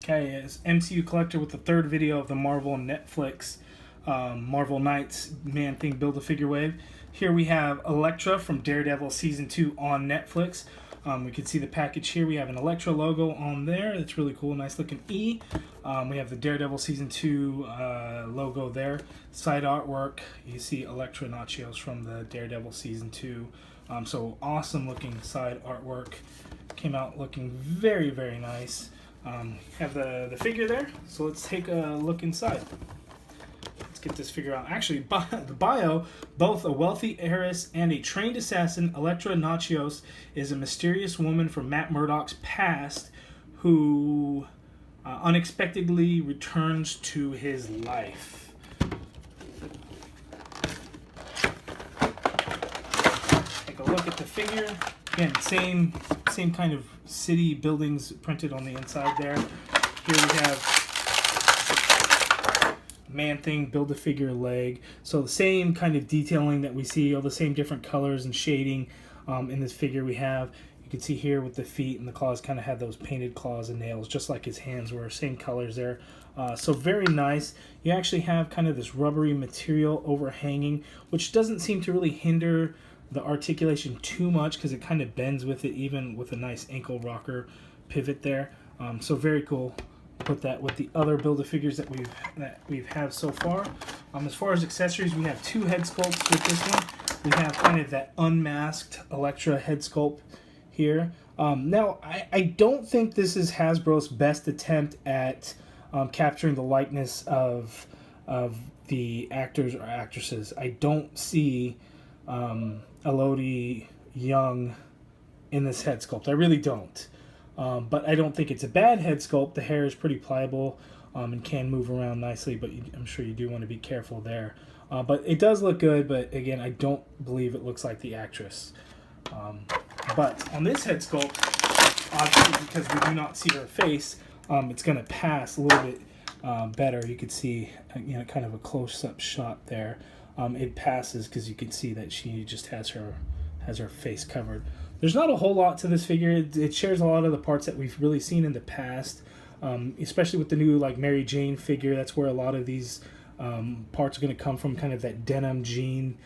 Okay, it's MCU Collector with the third video of the Marvel and Netflix Marvel Knights Man-Thing Build-A-Figure wave. Here we have Elektra from Daredevil Season 2 on Netflix. We can see the package here. We have an Elektra logo on there. That's really cool. Nice looking E. We have the Daredevil Season 2 logo there. Side artwork. You see Elektra Nachios from the Daredevil Season 2. So awesome looking side artwork. Came out looking very, very nice. Have the figure there. So let's take a look inside. Let's get this figure out. Actually, the bio, both a wealthy heiress and a trained assassin, Elektra Nachios is a mysterious woman from Matt Murdock's past who unexpectedly returns to his life. Take a look at the figure. Again, same kind of city buildings printed on the inside there. Here we have Man-Thing Build-A-Figure leg. So the same kind of detailing that we see, all the same different colors and shading in this figure we have. You can see here with the feet and the claws kind of have those painted claws and nails, just like his hands were. Same colors there. So very nice. You actually have kind of this rubbery material overhanging, which doesn't seem to really hinder the articulation too much because it kind of bends with it, even with a nice ankle rocker pivot there. So very cool. Put that with the other Build-A-Figures that we've had so far. As far as accessories, we have two head sculpts with this one. We have kind of that unmasked Elektra head sculpt here. Now, I don't think this is Hasbro's best attempt at capturing the likeness of the actors or actresses. I don't see Elodie Young in this head sculpt. I really don't. But I don't think it's a bad head sculpt. The hair is pretty pliable and can move around nicely, but I'm sure you do want to be careful there. But it does look good, but again, I don't believe it looks like the actress. But on this head sculpt, obviously because we do not see her face, it's going to pass a little bit better. You could see kind of a close-up shot there. It passes because you can see that she just has her face covered. There's not a whole lot to this figure. It shares a lot of the parts that we've really seen in the past, especially with the new Mary Jane figure. That's where a lot of these parts are going to come from, kind of that denim jean.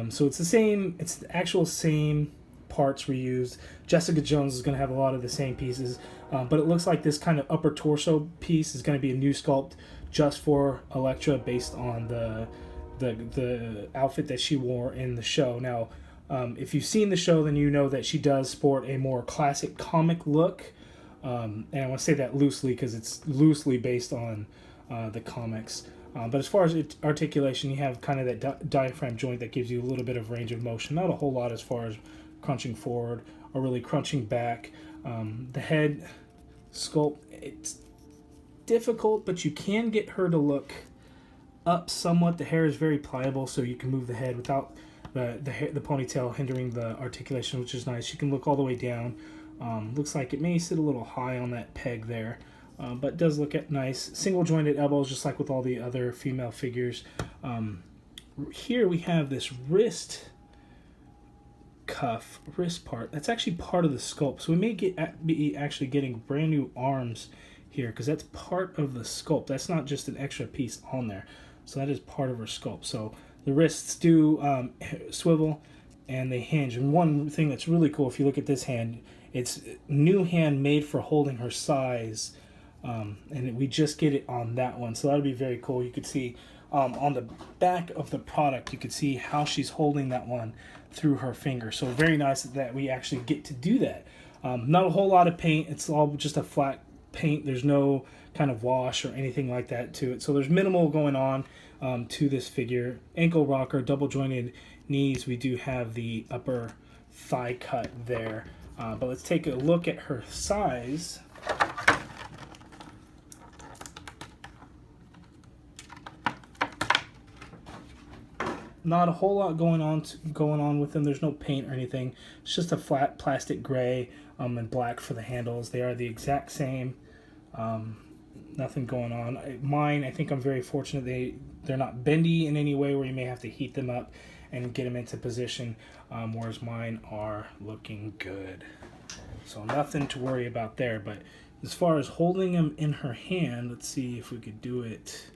So it's the actual same parts reused. Jessica Jones is going to have a lot of the same pieces, but it looks like this kind of upper torso piece is going to be a new sculpt just for Elektra based on the outfit that she wore in the show. Now, if you've seen the show, then you know that she does sport a more classic comic look. And I want to say that loosely because it's loosely based on the comics. But as far as articulation, you have kind of that diaphragm joint that gives you a little bit of range of motion. Not a whole lot as far as crunching forward or really crunching back. The head sculpt, it's difficult, but you can get her to look up somewhat. The hair is very pliable, so you can move the head without the ponytail hindering the articulation, which is nice. She can look all the way down. Looks like it may sit a little high on that peg there, but does look nice. Single jointed elbows, just like with all the other female figures. Here we have this wrist part. That's actually part of the sculpt, so we may be actually getting brand new arms here because that's part of the sculpt. That's not just an extra piece on there, so that is part of her sculpt. So the wrists do swivel and they hinge. And one thing that's really cool, if you look at this hand, it's new hand made for holding her size. And we just get it on that one. So that'll be very cool. You could see on the back of the product, you could see how she's holding that one through her finger. So very nice that we actually get to do that. Not a whole lot of paint. It's all just a flat paint. There's no kind of wash or anything like that to it. So there's minimal going on to this figure. Ankle rocker, double jointed knees. We do have the upper thigh cut there. But let's take a look at her size. Not a whole lot going on with them. There's no paint or anything. It's just a flat plastic gray and black for the handles. They are the exact same. Nothing going on. Mine, I think I'm very fortunate. They're not bendy in any way where you may have to heat them up and get them into position, whereas mine are looking good. So nothing to worry about there, but As far as holding him in her hand, let's see if we could do it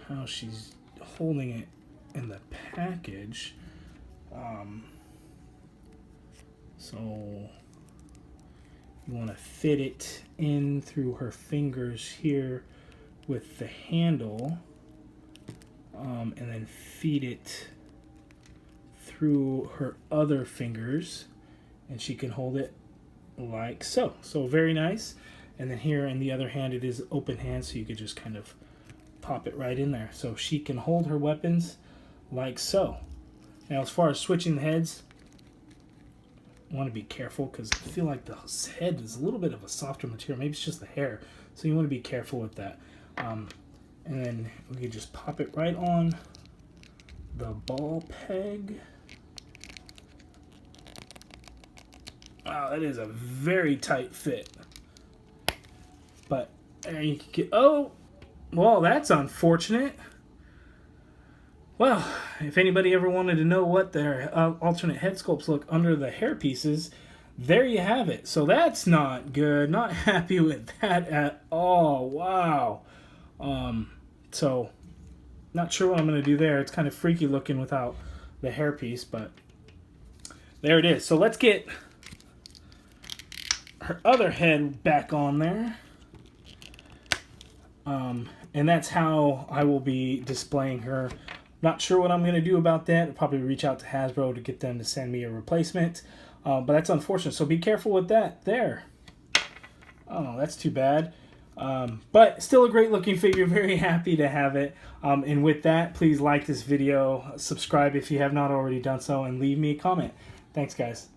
how she's holding it in the package. So you want to fit it in through her fingers here with the handle, and then feed it through her other fingers, and she can hold it like so. So very nice. And then here in the other hand, it is open hand, so you could just kind of pop it right in there. So she can hold her weapons like so. Now, as far as switching the heads, I want to be careful because I feel like the head is a little bit of a softer material. Maybe it's just the hair, so you want to be careful with that. And then we can just pop it right on the ball peg. Wow, that is a very tight fit. But there you can get, oh, well, that's unfortunate. Well, if anybody ever wanted to know what their alternate head sculpts look under the hair pieces, there you have it. So that's not good. Not happy with that at all. Wow. So not sure what I'm going to do there. It's kind of freaky looking without the hair piece, but there it is. So let's get her other head back on there. And that's how I will be displaying her. Not sure what I'm going to do about that. I'll probably reach out to Hasbro to get them to send me a replacement. But that's unfortunate. So be careful with that there. Oh, that's too bad. But still a great looking figure. Very happy to have it. And with that, please like this video, subscribe if you have not already done so, and leave me a comment. Thanks, guys.